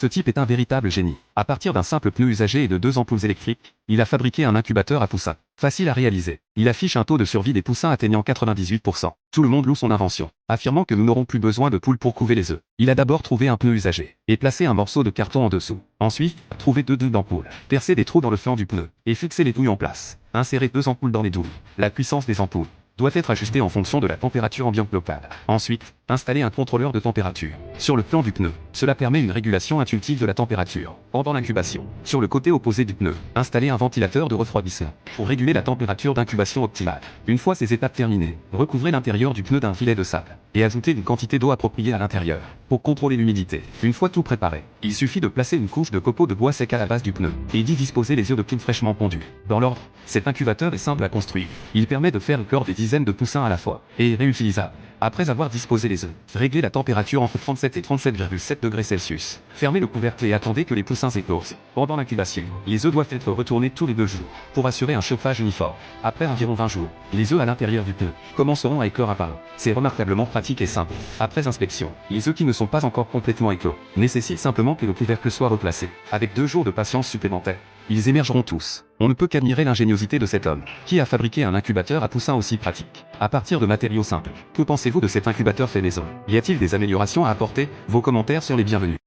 Ce type est un véritable génie. À partir d'un simple pneu usagé et de 2 ampoules électriques, il a fabriqué un incubateur à poussins. Facile à réaliser. Il affiche un taux de survie des poussins atteignant 98%. Tout le monde loue son invention, affirmant que nous n'aurons plus besoin de poules pour couver les œufs. Il a d'abord trouvé un pneu usagé, et placé un morceau de carton en dessous. Ensuite, trouvé deux douilles d'ampoules, percé des trous dans le flanc du pneu, et fixé les douilles en place. Insérer 2 ampoules dans les douilles. La puissance des ampoules doit être ajustée en fonction de la température ambiante locale. Ensuite, installer un contrôleur de température sur le flanc du pneu. Cela permet une régulation intuitive de la température pendant l'incubation. Sur le côté opposé du pneu, installer un ventilateur de refroidissement pour réguler la température d'incubation optimale. Une fois ces étapes terminées, recouvrez l'intérieur du pneu d'un filet de sable et ajoutez une quantité d'eau appropriée à l'intérieur pour contrôler l'humidité. Une fois tout préparé, il suffit de placer une couche de copeaux de bois sec à la base du pneu et d'y disposer les œufs de poules fraîchement pondus. Dans l'ordre, cet incubateur est simple à construire. Il permet de faire éclore des dizaines de poussins à la fois et est réutilisable. Après avoir disposé les œufs, réglez la température entre 37 et 37,7 degrés Celsius. Fermez le couvercle et attendez que les poussins éclosent. Pendant l'incubation, les œufs doivent être retournés tous les 2 jours pour assurer un chauffage uniforme. Après environ 20 jours, les œufs à l'intérieur du pneu commenceront à éclore à part. C'est remarquablement pratique et simple. Après inspection, les œufs qui ne sont pas encore complètement éclos nécessitent simplement que le couvercle soit replacé. Avec 2 jours de patience supplémentaires, ils émergeront tous. On ne peut qu'admirer l'ingéniosité de cet homme, qui a fabriqué un incubateur à poussins aussi pratique, à partir de matériaux simples. Que pensez-vous de cet incubateur fait maison? Y a-t-il des améliorations à apporter? Vos commentaires sont les bienvenus.